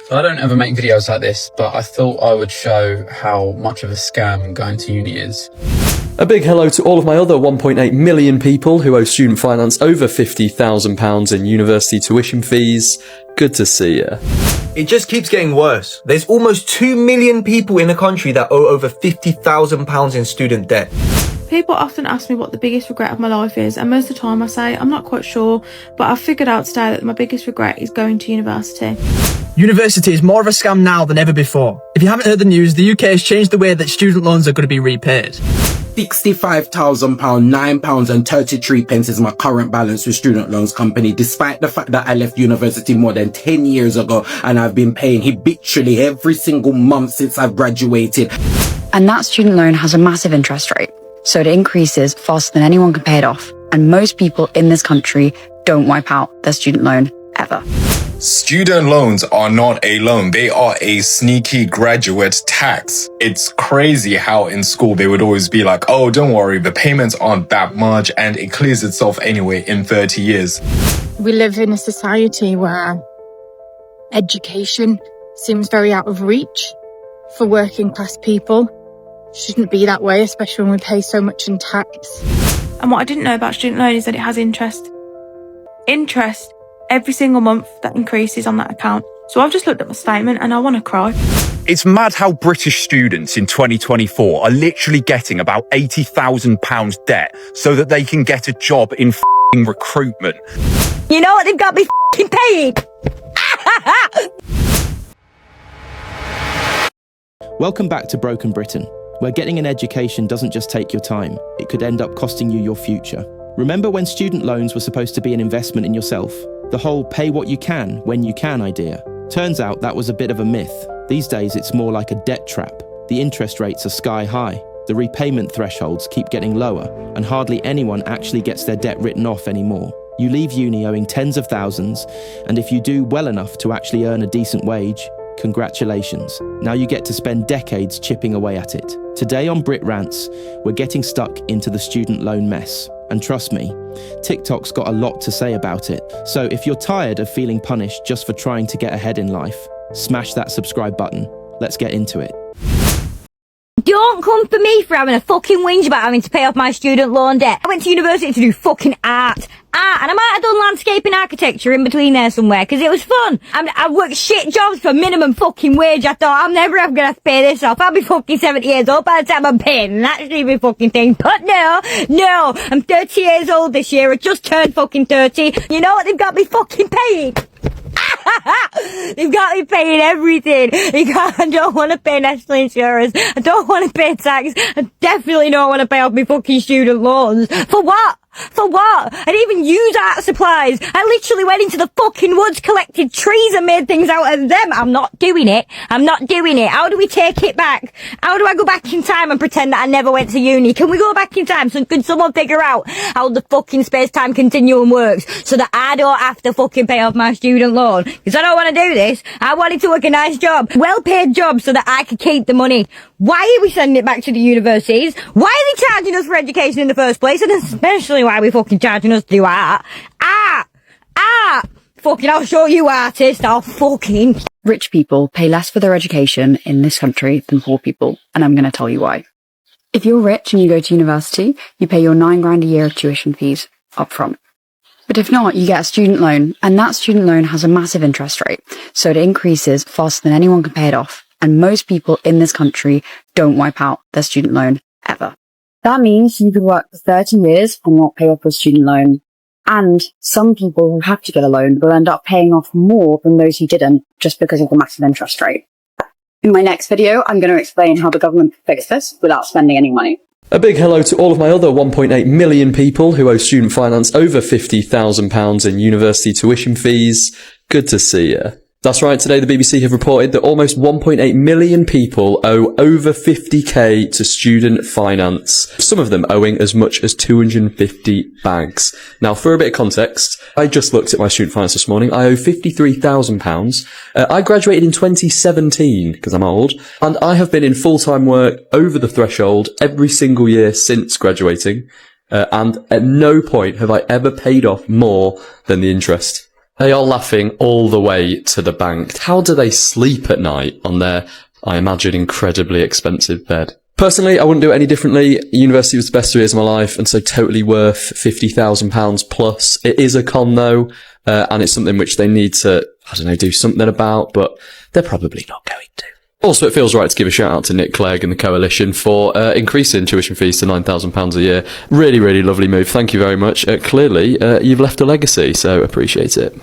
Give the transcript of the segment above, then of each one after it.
So I don't ever make videos like this, but I thought I would show how much of a scam going to uni is. A big hello to all of my other 1.8 million people who owe student finance over £50,000 in university tuition fees. Good to see ya. It just keeps getting worse. There's almost 2 million people in the country that owe over £50,000 in student debt. People often ask me what the biggest regret of my life is, and most of the time I say I'm not quite sure, but I've figured out today that my biggest regret is going to university. University is more of a scam now than ever before. If you haven't heard the news, the UK has changed the way that student loans are going to be repaid. £65,000, £9.33 is my current balance with student loans company, despite the fact that I left university more than 10 years ago and I've been paying habitually every single month since I've graduated. And that student loan has a massive interest rate, so it increases faster than anyone can pay it off. And most people in this country don't wipe out their student loan ever. Student loans are not a loan. They are a sneaky graduate tax. It's crazy how in school they would always be like, oh, don't worry, the payments aren't that much and it clears itself anyway in 30 years. We live in a society where education seems very out of reach for working class people. Shouldn't be that way, especially when we pay so much in tax. And what I didn't know about student loan is that it has interest. Interest every single month that increases on that account. So I've just looked at my statement and I want to cry. It's mad how British students in 2024 are literally getting about £80,000 debt so that they can get a job in f***ing recruitment. You know what they've got me f***ing paid? Welcome back to Broken Britain, where getting an education doesn't just take your time, it could end up costing you your future. Remember when student loans were supposed to be an investment in yourself? The whole pay what you can, when you can idea. Turns out that was a bit of a myth. These days it's more like a debt trap. The interest rates are sky high. The repayment thresholds keep getting lower, and hardly anyone actually gets their debt written off anymore. You leave uni owing tens of thousands, and if you do well enough to actually earn a decent wage, congratulations. Now you get to spend decades chipping away at it. Today on Brit Rants, we're getting stuck into the student loan mess. And trust me, TikTok's got a lot to say about it. So if you're tired of feeling punished just for trying to get ahead in life, smash that subscribe button. Let's get into it. Don't come for me for having a fucking whinge about having to pay off my student loan debt. I went to university to do fucking art. And I might have done landscaping architecture in between there somewhere, because it was fun. I worked shit jobs for minimum fucking wage. I thought, I'm never ever going to have to pay this off. I'll be fucking 70 years old by the time I'm paying that stupid fucking thing. But no, I'm 30 years old this year. I just turned fucking 30. You know what? They've got me fucking paid. They've got me paying everything. I don't want to pay national insurance. I don't want to pay tax. I definitely don't want to pay off my fucking student loans. For what? For what? I didn't even use art supplies. I literally went into the fucking woods, collected trees and made things out of them. I'm not doing it. How do we take it back? How do I go back in time and pretend that I never went to uni? Can we go back in time? So could someone figure out how the fucking space-time continuum works so that I don't have to fucking pay off my student loan? Because I don't want to do this. I wanted to work a nice job, well-paid job, so that I could keep the money. Why are we sending it back to the universities? Why are they charging us for education in the first place? And especially why are we fucking charging us to do art? Art! Fucking, I'll show you, artist. I'll fucking... Rich people pay less for their education in this country than poor people, and I'm going to tell you why. If you're rich and you go to university, you pay your £9,000 a year of tuition fees up front. But if not, you get a student loan, and that student loan has a massive interest rate, so it increases faster than anyone can pay it off. And most people in this country don't wipe out their student loan ever. That means you could work for 30 years and not pay off your student loan. And some people who have to get a loan will end up paying off more than those who didn't, just because of the massive interest rate. In my next video, I'm going to explain how the government can fix this without spending any money. A big hello to all of my other 1.8 million people who owe student finance over £50,000 in university tuition fees. Good to see ya. That's right, today the BBC have reported that almost 1.8 million people owe over 50k to student finance, some of them owing as much as 250 bags. Now, for a bit of context, I just looked at my student finance this morning. I owe £53,000. I graduated in 2017, because I'm old, and I have been in full-time work over the threshold every single year since graduating, and at no point have I ever paid off more than the interest. They are laughing all the way to the bank. How do they sleep at night on their, I imagine, incredibly expensive bed? Personally, I wouldn't do it any differently. University was the best 3 years of my life, and so totally worth £50,000 plus. It is a con though, and it's something which they need to, I don't know, do something about, but they're probably not going to. Also, it feels right to give a shout out to Nick Clegg and the Coalition for increasing tuition fees to £9,000 a year. Really, really lovely move. Thank you very much. Clearly, you've left a legacy, so appreciate it.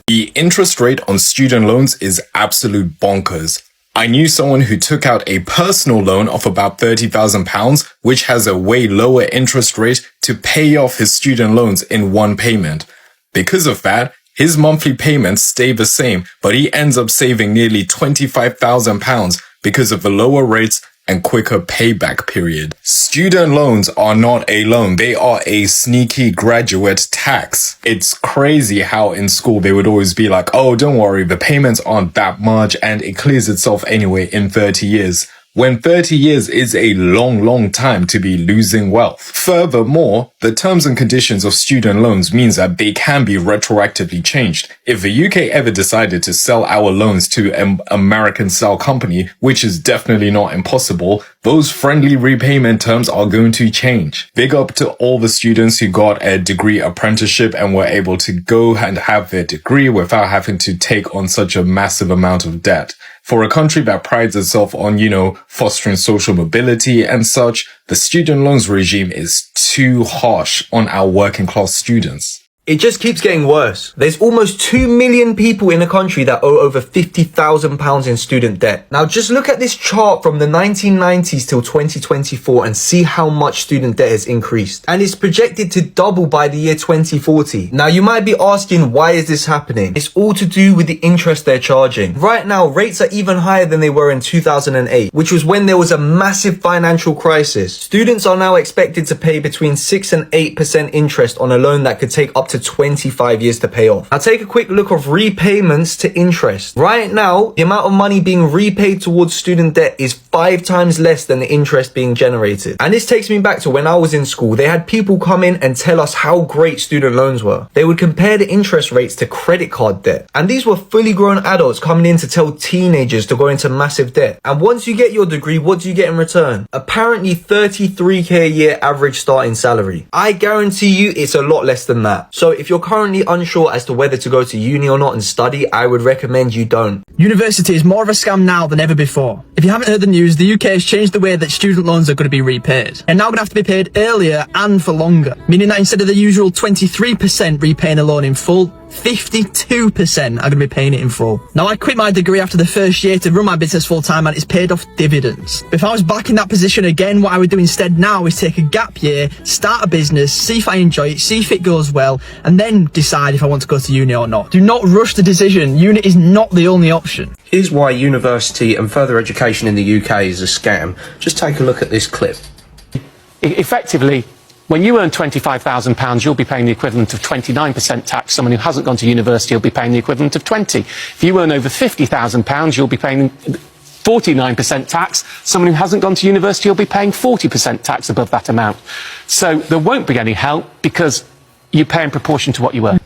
The interest rate on student loans is absolute bonkers. I knew someone who took out a personal loan of about £30,000, which has a way lower interest rate, to pay off his student loans in one payment. Because of that, his monthly payments stay the same, but he ends up saving nearly £25,000 because of the lower rates and quicker payback period. Student loans are not a loan. They are a sneaky graduate tax. It's crazy how in school they would always be like, oh, don't worry, the payments aren't that much and it clears itself anyway in 30 years. When 30 years is a long, long time to be losing wealth. Furthermore, the terms and conditions of student loans means that they can be retroactively changed. If the UK ever decided to sell our loans to an American-style company, which is definitely not impossible, those friendly repayment terms are going to change. Big up to all the students who got a degree apprenticeship and were able to go and have their degree without having to take on such a massive amount of debt. For a country that prides itself on, fostering social mobility and such, the student loans regime is too harsh on our working class students. It just keeps getting worse. There's almost 2 million people in the country that owe over £50,000 in student debt. Now just look at this chart from the 1990s till 2024 and see how much student debt has increased. And it's projected to double by the year 2040. Now you might be asking, why is this happening? It's all to do with the interest they're charging. Right now, rates are even higher than they were in 2008, which was when there was a massive financial crisis. Students are now expected to pay between 6 and 8% interest on a loan that could take up to 25 years to pay off. Now take a quick look of repayments to interest. Right now, the amount of money being repaid towards student debt is 5 times less than the interest being generated. And this takes me back to when I was in school. They had people come in and tell us how great student loans were. They would compare the interest rates to credit card debt. And these were fully grown adults coming in to tell teenagers to go into massive debt. And once you get your degree, what do you get in return? Apparently 33k a year average starting salary. I guarantee you it's a lot less than that. So if you're currently unsure as to whether to go to uni or not and study, I would recommend you don't. University is more of a scam now than ever before. If you haven't heard the news, the UK has changed the way that student loans are going to be repaid. They're now going to have to be paid earlier and for longer, meaning that instead of the usual 23% repaying a loan in full, 52% are going to be paying it in full. Now, I quit my degree after the first year to run my business full time and it's paid off dividends. But if I was back in that position again, what I would do instead now is take a gap year, start a business, see if I enjoy it, see if it goes well, and then decide if I want to go to uni or not. Do not rush the decision. Uni is not the only option. Here's why university and further education in the UK is a scam. Just take a look at this clip. Effectively, when you earn £25,000, you'll be paying the equivalent of 29% tax. Someone who hasn't gone to university will be paying the equivalent of 20. If you earn over £50,000, you'll be paying 49% tax. Someone who hasn't gone to university will be paying 40% tax above that amount. So there won't be any help because you pay in proportion to what you earn.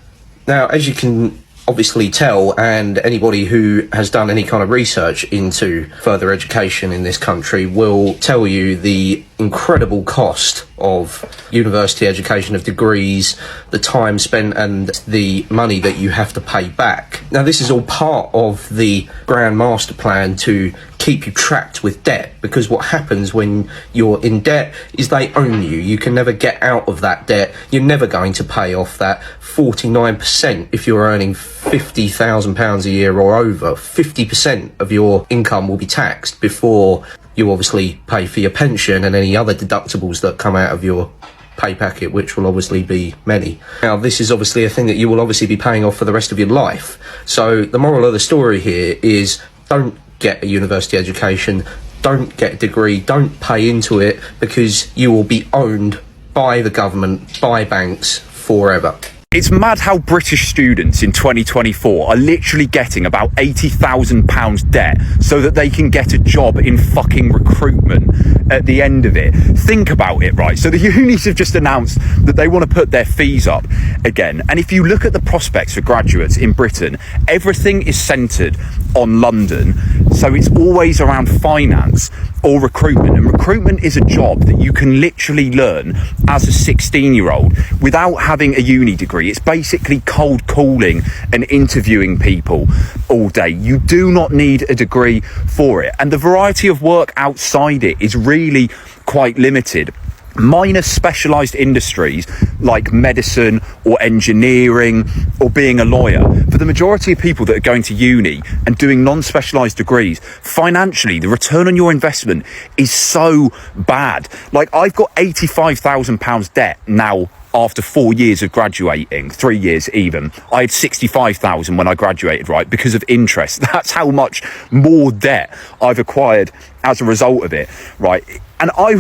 Now, as you can obviously tell, and anybody who has done any kind of research into further education in this country will tell you the incredible cost of university education, of degrees, the time spent and the money that you have to pay back. Now, this is all part of the grand master plan to keep you trapped with debt, because what happens when you're in debt is they own you. You can never get out of that debt. You're never going to pay off that 49%. If you're earning £50,000 a year or over, 50% of your income will be taxed before you obviously pay for your pension and any other deductibles that come out of your pay packet, which will obviously be many. Now, this is obviously a thing that you will obviously be paying off for the rest of your life. So the moral of the story here is don't get a university education, don't get a degree, don't pay into it, because you will be owned by the government, by banks, forever. It's mad how British students in 2024 are literally getting about £80,000 debt so that they can get a job in fucking recruitment at the end of it. Think about it, right? So the unis have just announced that they want to put their fees up again. And if you look at the prospects for graduates in Britain, everything is centred on London. So it's always around finance or recruitment. And recruitment is a job that you can literally learn as a 16-year-old without having a uni degree. It's basically cold calling and interviewing people all day. You do not need a degree for it. And the variety of work outside it is really quite limited. Minor specialised industries like medicine or engineering or being a lawyer, for the majority of people that are going to uni and doing non-specialised degrees, financially the return on your investment is so bad. Like, I've got £85,000 debt now after 4 years of graduating, 3 years even. I had 65,000 when I graduated, right, because of interest. That's how much more debt I've acquired as a result of it, right? And I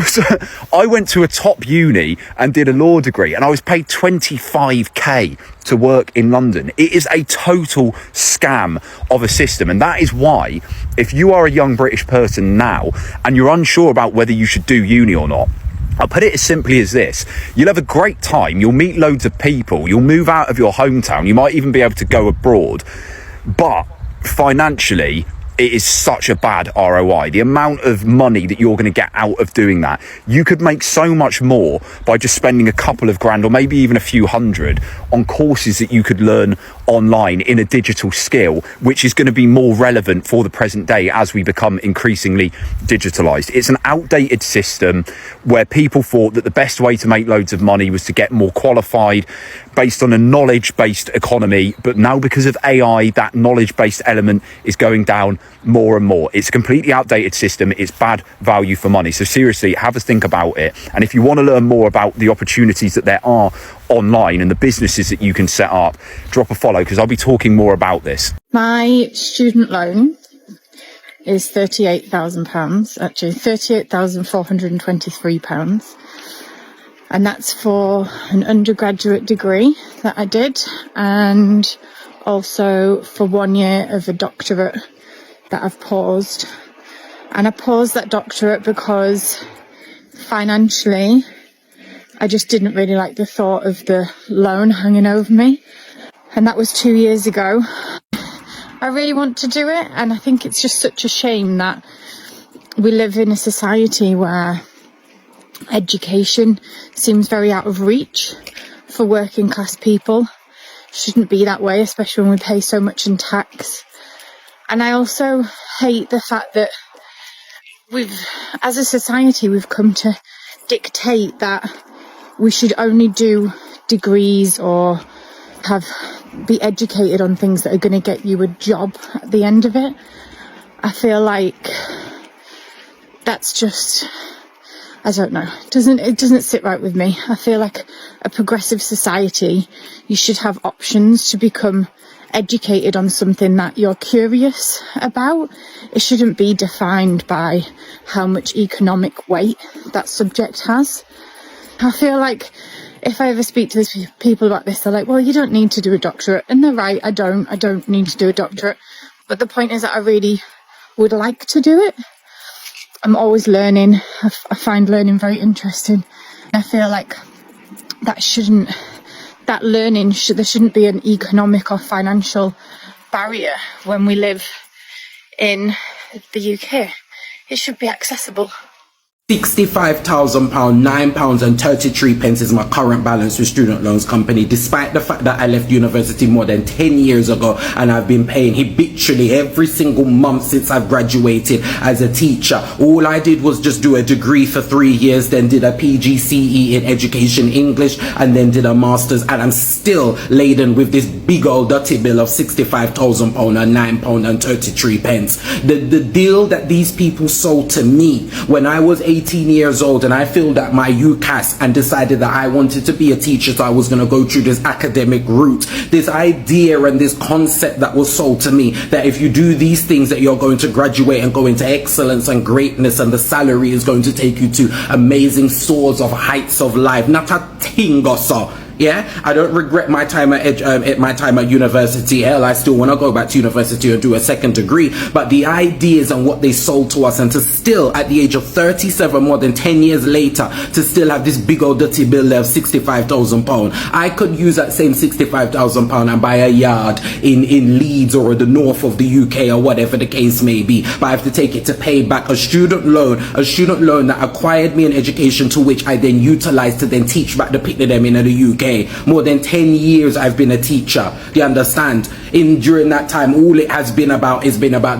went to a top uni and did a law degree, and I was paid 25k to work in London. It is a total scam of a system. And that is why, if you are a young British person now and you're unsure about whether you should do uni or not, I'll put it as simply as this. You'll have a great time. You'll meet loads of people. You'll move out of your hometown. You might even be able to go abroad. But financially, it is such a bad ROI. The amount of money that you're going to get out of doing that, you could make so much more by just spending a couple of grand or maybe even a few hundred on courses that you could learn online in a digital skill, which is going to be more relevant for the present day as we become increasingly digitalized. It's an outdated system where people thought that the best way to make loads of money was to get more qualified based on a knowledge-based economy. But now, because of AI, that knowledge-based element is going down more and more. It's a completely outdated system. It's bad value for money. So seriously, have a think about it. And if you want to learn more about the opportunities that there are online and the businesses that you can set up, drop a follow, because I'll be talking more about this. My student loan is £38,000, actually £38,423. And that's for an undergraduate degree that I did, and also for 1 year of a doctorate that I've paused. And I paused that doctorate because financially, I just didn't really like the thought of the loan hanging over me. And that was 2 years ago. I really want to do it, and I think it's just such a shame that we live in a society where education seems very out of reach for working class people. Shouldn't be that way, especially when we pay so much in tax. And I also hate the fact that as a society, we've come to dictate that we should only do degrees or be educated on things that are going to get you a job at the end of it. I feel like that's just, I don't know, it doesn't sit right with me. I feel like a progressive society, you should have options to become educated on something that you're curious about. It shouldn't be defined by how much economic weight that subject has. I feel like if I ever speak to these people about this, they're like, well, you don't need to do a doctorate. And they're right, I don't need to do a doctorate. But the point is that I really would like to do it. I'm always learning. I find learning very interesting. I feel like there shouldn't be an economic or financial barrier when we live in the UK. It should be accessible. £65,000, £9.33 is my current balance with student loans company, despite the fact that I left university more than 10 years ago and I've been paying habitually every single month since I've graduated as a teacher. All I did was just do a degree for 3 years, then did a PGCE in education English, and then did a master's, and I'm still laden with this big old dirty bill of £65,000 and £9.33. The deal that these people sold to me when I was 18 years old and I filled out my UCAS and decided that I wanted to be a teacher, so I was going to go through this academic route. This idea and this concept that was sold to me that if you do these things that you're going to graduate and go into excellence and greatness, and the salary is going to take you to amazing soars of heights of life. Not a thing or so. Yeah, I don't regret my time at university. Hell, I still want to go back to university and do a second degree. But the ideas and what they sold to us, and to still, at the age of 37, more than 10 years later, to still have this big old dirty bill there of £65,000. I could use that same £65,000 and buy a yard in Leeds or the north of the UK or whatever the case may be. But I have to take it to pay back a student loan that acquired me an education to which I then utilized to then teach back the people them in the UK. More than 10 years I've been a teacher. Do you understand? During that time, all it has been about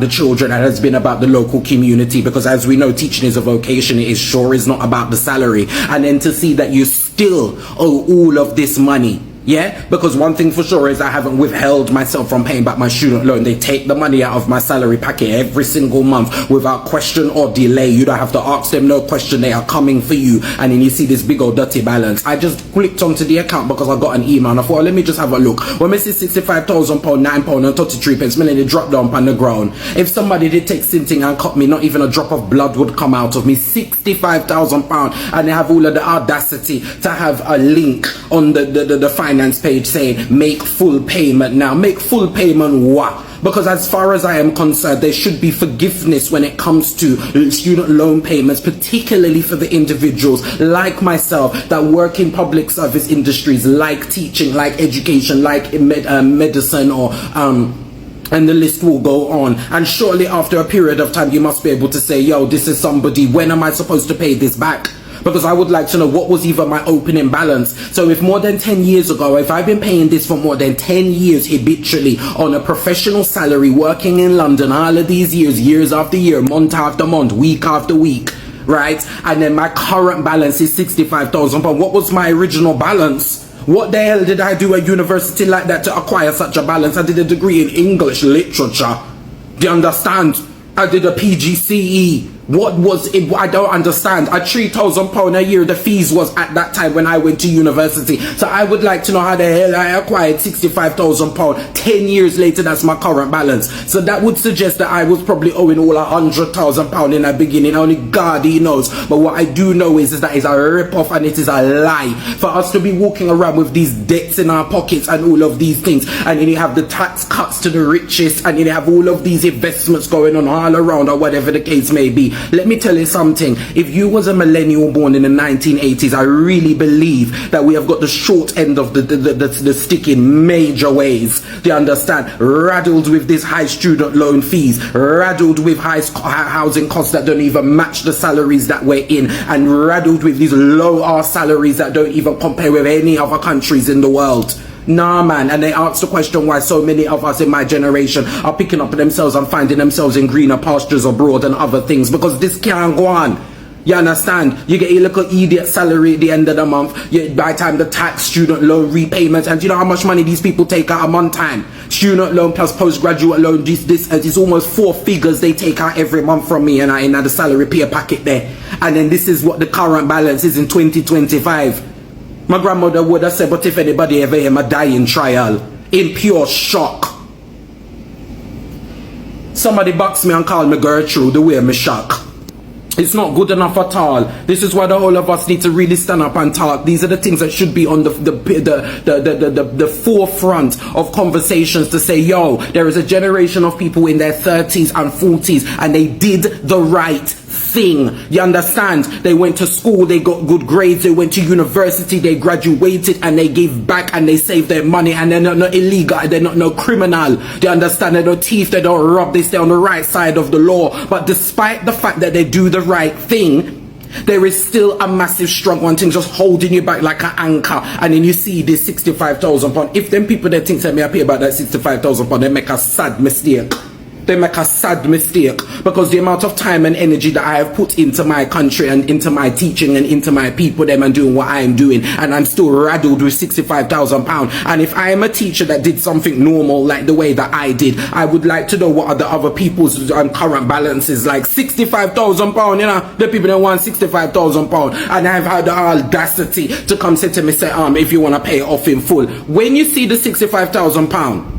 the children, and has been about the local community, because as we know, teaching is a vocation. It is not about the salary. And then to see that you still owe all of this money. Yeah, because one thing for sure is I haven't withheld myself from paying back my student loan. They take the money out of my salary packet every single month without question or delay. You don't have to ask them no question. They are coming for you. And then you see this big old dirty balance. I just clicked onto the account because I got an email and I thought, well, let me just have a look. When I see £65,000, £9 and 33 pence, and it dropped down on the ground. If somebody did take something and cut me, not even a drop of blood would come out of me. £65,000, and they have all of the audacity to have a link on the finance page saying make full payment now. Make full payment what? Because as far as I am concerned, there should be forgiveness when it comes to student loan payments, particularly for the individuals like myself that work in public service industries like teaching, like education, like medicine, or and the list will go on. And shortly after a period of time, you must be able to say, yo, this is somebody, when am I supposed to pay this back? Because I would like to know what was even my opening balance. So if more than 10 years ago, if I've been paying this for more than 10 years habitually on a professional salary, working in London all of these years after year, month after month, week after week, right? And then my current balance is £65,000. What was my original balance? What the hell did I do at university like that to acquire such a balance? I did a degree in English literature. Do you understand? I did a PGCE. What was it? I don't understand. At £3,000 a year, the fees was at that time when I went to university. So I would like to know how the hell I acquired £65,000. 10 years later, that's my current balance. So that would suggest that I was probably owing all £100,000 in the beginning. Only God, he knows. But what I do know is that it's a rip-off and it is a lie for us to be walking around with these debts in our pockets and all of these things. And then you have the tax cuts to the richest, and then you have all of these investments going on all around, or whatever the case may be. Let me tell you something. If you was a millennial born in the 1980s, I really believe that we have got the short end of the stick in major ways. Do you understand? Raddled with these high student loan fees, raddled with high housing costs that don't even match the salaries that we're in, and raddled with these low salaries that don't even compare with any other countries in the world. Nah, man. And they ask the question why so many of us in my generation are picking up themselves and finding themselves in greener pastures abroad and other things, because this can't go on. You understand? You get your little idiot salary at the end of the month. By the time the tax, student loan repayments, and you know how much money these people take out a month time? Student loan plus postgraduate loan, this is almost 4 figures they take out every month from me, and I in the salary pay packet there. And then this is what the current balance is in 2025. My grandmother would have said, but if anybody ever hear my dying trial, in pure shock. Somebody box me and call me Gertrude, the way me shock. It's not good enough at all. This is why the whole of us need to really stand up and talk. These are the things that should be on the forefront of conversations, to say, yo, there is a generation of people in their 30s and 40s and they did the right thing. You understand? They went to school, they got good grades, they went to university, they graduated, and they gave back and they saved their money, and they're not illegal, they're not no criminal. Do you understand? They're no thief, they don't rob, they stay on the right side of the law. But despite the fact that they do the right thing, there is still a massive strong one thing just holding you back like an anchor. And then you see this £65,000. If them people that think that me happy about that £65,000, they make a sad mistake. They make a sad mistake, because the amount of time and energy that I have put into my country and into my teaching and into my people, them, and doing what I am doing, and I'm still raddled with £65,000. And if I am a teacher that did something normal like the way that I did, I would like to know what are the other people's current balances, like £65,000. You know, the people that want £65,000, and I've had the audacity to come say to me, say, if you want to pay it off in full. When you see the £65,000.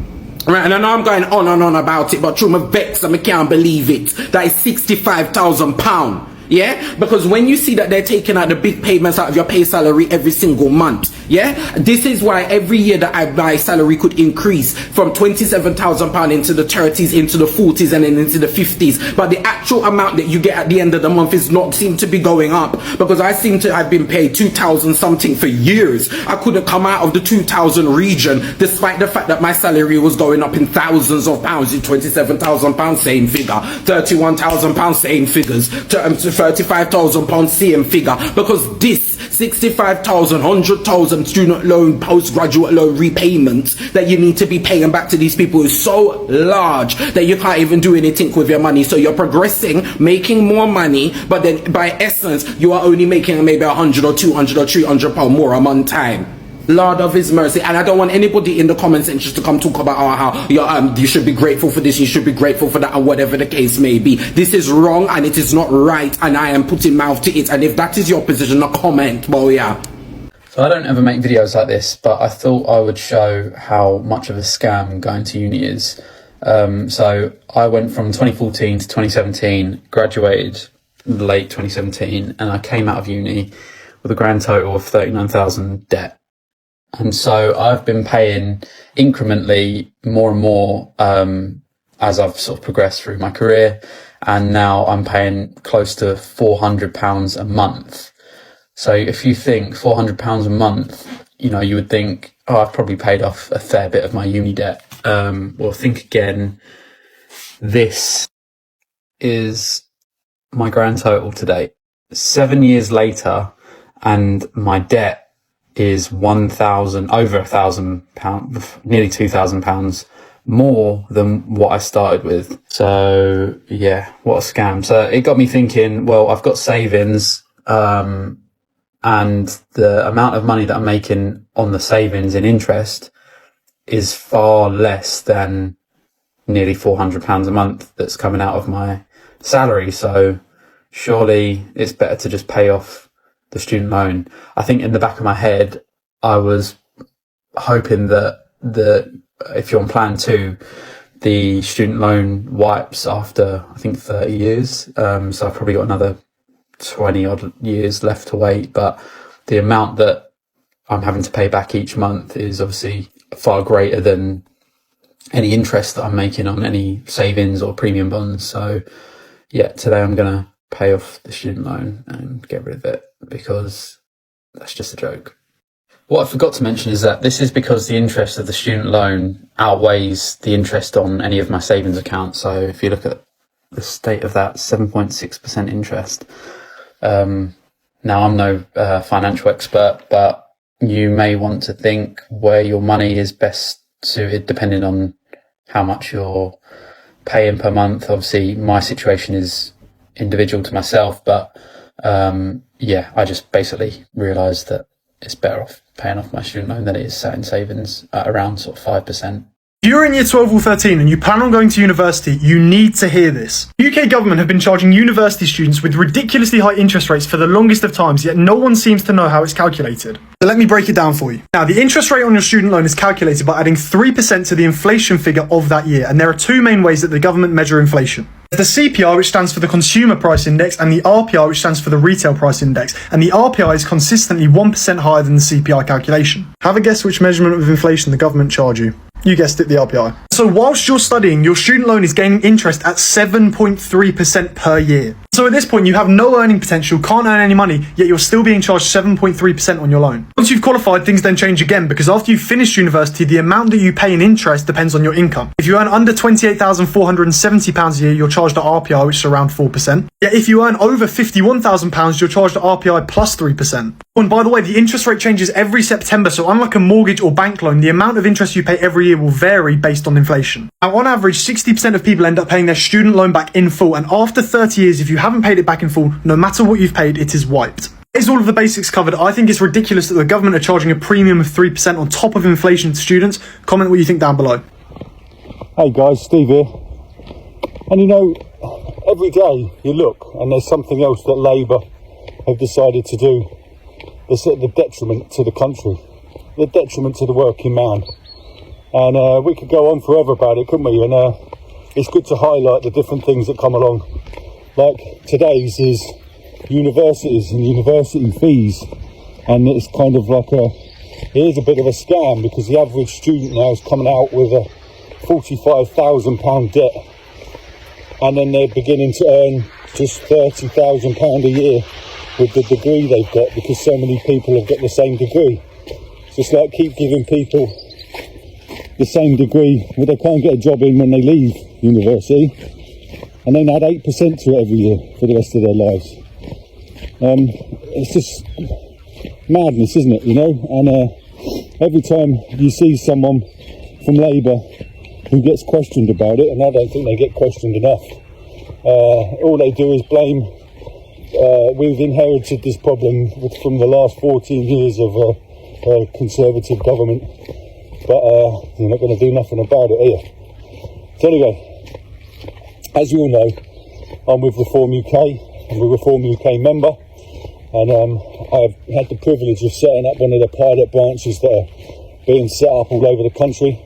Right, and I know I'm going on and on about it, but through my vex, I can't believe it. That is £65,000. yeah? Because when you see that they're taking out the big payments out of your pay salary every single month, yeah? This is why every year that my salary could increase from £27,000 into the 30s, into the 40s, and then into the 50s. But the actual amount that you get at the end of the month is not seem to be going up, because I seem to have been paid 2,000 something for years. I couldn't come out of the 2,000 region, despite the fact that my salary was going up in thousands of pounds. £27,000, same figure. £31,000, same figures. £35,000, same figure. Because this 65,000, 100,000 student loan, postgraduate loan repayments that you need to be paying back to these people is so large that you can't even do anything with your money. So you're progressing, making more money, but then by essence you are only making maybe 100 or 200 or 300 pounds more a month time. Lord of his mercy. And I don't want anybody in the comment section to come talk about how you should be grateful for this, you should be grateful for that, or whatever the case may be. This is wrong and it is not right, and I am putting mouth to it. And if that is your position, a comment, well, yeah. So I don't ever make videos like this, but I thought I would show how much of a scam going to uni is. So I went from 2014 to 2017, graduated late 2017, and I came out of uni with a grand total of 39,000 debt. And so I've been paying incrementally more and more as I've sort of progressed through my career. And now I'm paying close to £400 a month. So if you think £400 a month, you know, you would think, oh, I've probably paid off a fair bit of my uni debt. Well, think again. This is my grand total to date. 7 years later, and my debt is over £1,000, nearly £2,000 more than what I started with. So yeah, what a scam. So it got me thinking, well, I've got savings, and the amount of money that I'm making on the savings in interest is far less than nearly £400 a month that's coming out of my salary. So surely it's better to just pay off the student loan. I think in the back of my head, I was hoping that if you're on plan 2, the student loan wipes after, I think, 30 years. So I've probably got another 20 odd years left to wait. But the amount that I'm having to pay back each month is obviously far greater than any interest that I'm making on any savings or premium bonds. So yeah, today I'm going to pay off the student loan and get rid of it, because that's just a joke. What I forgot to mention is that this is because the interest of the student loan outweighs the interest on any of my savings accounts. So if you look at the state of that, 7.6% interest. Now, I'm no financial expert, but you may want to think where your money is best suited depending on how much you're paying per month. Obviously, my situation is individual to myself, but yeah, I just basically realised that it's better off paying off my student loan than it is sat in savings at around sort of 5%. If you're in year 12 or 13 and you plan on going to university, you need to hear this. The UK government have been charging university students with ridiculously high interest rates for the longest of times, yet no one seems to know how it's calculated. So let me break it down for you. Now, the interest rate on your student loan is calculated by adding 3% to the inflation figure of that year, and there are two main ways that the government measure inflation. There's the CPI, which stands for the Consumer Price Index, and the RPI, which stands for the Retail Price Index. And the RPI is consistently 1% higher than the CPI calculation. Have a guess which measurement of inflation the government charge you. You guessed it, the RPI. So whilst you're studying, your student loan is gaining interest at 7.3% per year. So at this point, you have no earning potential, can't earn any money, yet you're still being charged 7.3% on your loan. Once you've qualified, things then change again, because after you've finished university, the amount that you pay in interest depends on your income. If you earn under £28,470 a year, you're charged at RPI, which is around 4%. Yet if you earn over £51,000, you're charged at RPI plus 3%. And by the way, the interest rate changes every September, so unlike a mortgage or bank loan, the amount of interest you pay every year will vary based on inflation. Now, on average, 60% of people end up paying their student loan back in full, and after 30 years, if you haven't paid it back in full, no matter what you've paid, it is wiped. Is all of the basics covered? I think it's ridiculous that the government are charging a premium of 3% on top of inflation to students. Comment what you think down below. Hey guys, Steve here. And you know, every day you look and there's something else that Labour have decided to do that's at the detriment to the country, the detriment to the working man. And we could go on forever about it, couldn't we? And it's good to highlight the different things that come along. Like today's is universities and university fees, and it's kind of like it is a bit of a scam, because the average student now is coming out with a £45,000 debt, and then they're beginning to earn just £30,000 a year with the degree they've got, because so many people have got the same degree. So it's like keep giving people the same degree, but they can't get a job in when they leave university, and then add 8% to it every year for the rest of their lives. It's just madness, isn't it, you know? And every time you see someone from Labour who gets questioned about it, and I don't think they get questioned enough, all they do is blame, we've inherited this problem from the last 14 years of Conservative government, but you're not going to do nothing about it, are you? So anyway, as you all know, I'm with Reform UK. I'm a Reform UK member, and I've had the privilege of setting up one of the pilot branches that are being set up all over the country.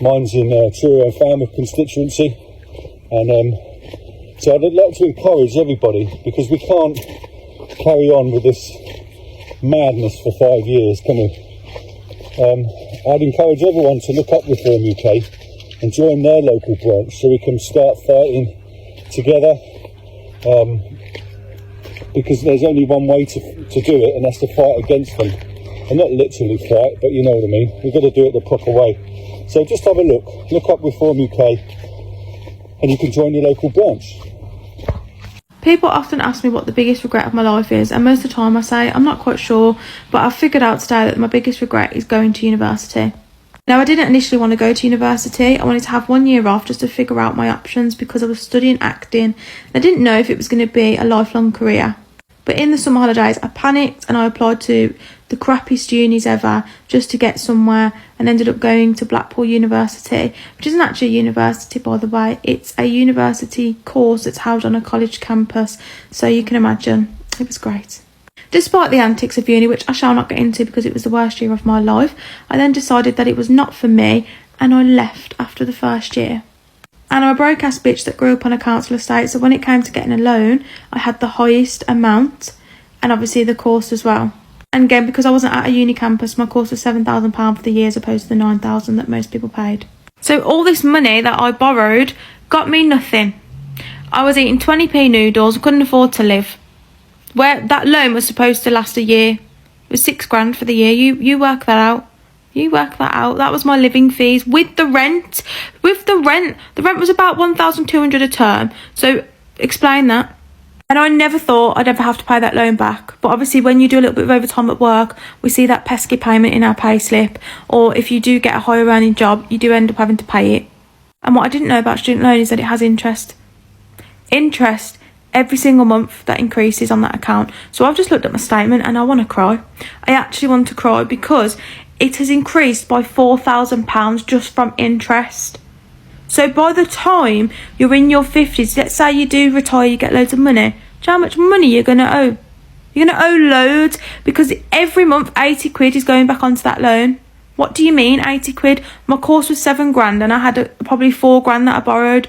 Mine's in Truro and Falmouth constituency, and so I'd like to encourage everybody, because we can't carry on with this madness for 5 years, can we? I'd encourage everyone to look up Reform UK and join their local branch, so we can start fighting together, because there's only one way to do it, and that's to fight against them. And not literally fight, but you know what I mean. We've got to do it the proper way. So just have a look up Reform UK, and you can join your local branch. People often ask me what the biggest regret of my life is, and most of the time I say I'm not quite sure, but I've figured out today that my biggest regret is going to university. Now, I didn't initially want to go to university. I wanted to have 1 year off just to figure out my options, because I was studying acting. I didn't know if it was going to be a lifelong career. But in the summer holidays, I panicked and I applied to the crappiest unis ever just to get somewhere, and ended up going to Blackpool University, which isn't actually a university, by the way. It's a university course that's held on a college campus, so you can imagine it was great. Despite the antics of uni, which I shall not get into because it was the worst year of my life, I then decided that it was not for me, and I left after the first year. And I'm a broke ass bitch that grew up on a council estate, so when it came to getting a loan, I had the highest amount, and obviously the course as well. And again, because I wasn't at a uni campus, my course was £7,000 for the year as opposed to the £9,000 that most people paid. So all this money that I borrowed got me nothing. I was eating 20p noodles, couldn't afford to live. Where that loan was supposed to last a year. It was £6,000 for the year. You work that out. You work that out. That was my living fees with the rent. The rent was about £1,200 a term. So explain that. And I never thought I'd ever have to pay that loan back. But obviously when you do a little bit of overtime at work, we see that pesky payment in our pay slip. Or if you do get a higher earning job, you do end up having to pay it. And what I didn't know about student loan is that it has interest. Interest every single month that increases on that account. So I've just looked at my statement and I want to cry. I actually want to cry, because it has increased by £4,000 just from interest. So by the time you're in your 50s, let's say you do retire, you get loads of money. Do you know how much money you're going to owe? You're going to owe loads, because every month 80 quid is going back onto that loan. What do you mean 80 quid? My course was £7,000 and I had probably £4,000 that I borrowed.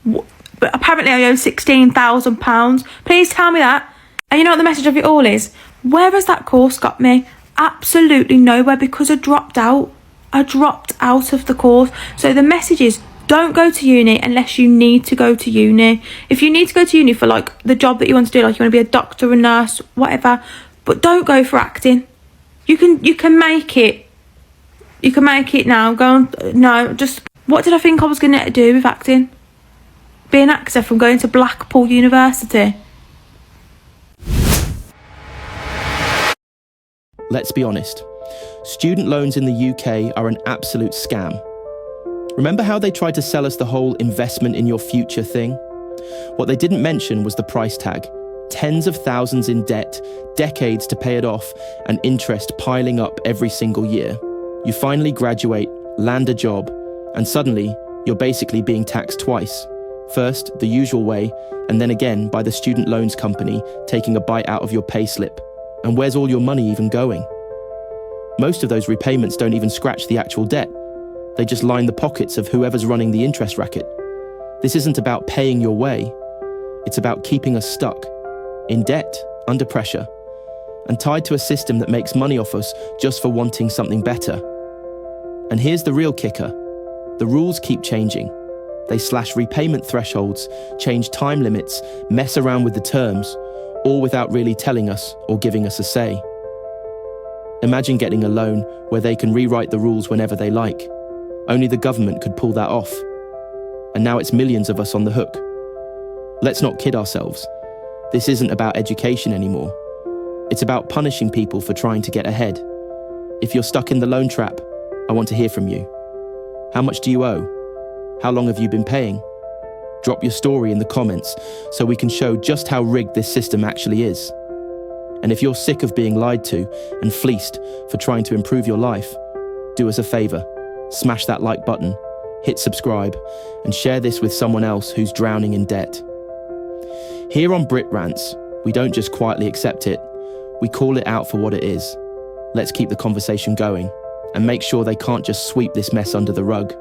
But apparently I owe £16,000. Please tell me that. And you know what the message of it all is? Where has that course got me? Absolutely nowhere, because I dropped out. I dropped out of the course. So the message is, don't go to uni unless you need to go to uni. If you need to go to uni for like the job that you want to do, like you want to be a doctor, a nurse, whatever, but don't go for acting. You can make it. You can make it now. Go on. No, just what did I think I was going to do with acting? Be an actor from going to Blackpool University. Let's be honest. Student loans in the UK are an absolute scam. Remember how they tried to sell us the whole investment in your future thing? What they didn't mention was the price tag. Tens of thousands in debt, decades to pay it off, and interest piling up every single year. You finally graduate, land a job, and suddenly you're basically being taxed twice. First, the usual way, and then again by the student loans company taking a bite out of your payslip. And where's all your money even going? Most of those repayments don't even scratch the actual debt. They just line the pockets of whoever's running the interest racket. This isn't about paying your way. It's about keeping us stuck. in debt, under pressure, and tied to a system that makes money off us just for wanting something better. And here's the real kicker. The rules keep changing. They slash repayment thresholds, change time limits, mess around with the terms, all without really telling us or giving us a say. Imagine getting a loan where they can rewrite the rules whenever they like. Only the government could pull that off. And now it's millions of us on the hook. Let's not kid ourselves. This isn't about education anymore. It's about punishing people for trying to get ahead. If you're stuck in the loan trap, I want to hear from you. How much do you owe? How long have you been paying? Drop your story in the comments so we can show just how rigged this system actually is. And if you're sick of being lied to and fleeced for trying to improve your life, do us a favor, smash that like button, hit subscribe, and share this with someone else who's drowning in debt. Here on Brit Rants, we don't just quietly accept it, we call it out for what it is. Let's keep the conversation going and make sure they can't just sweep this mess under the rug.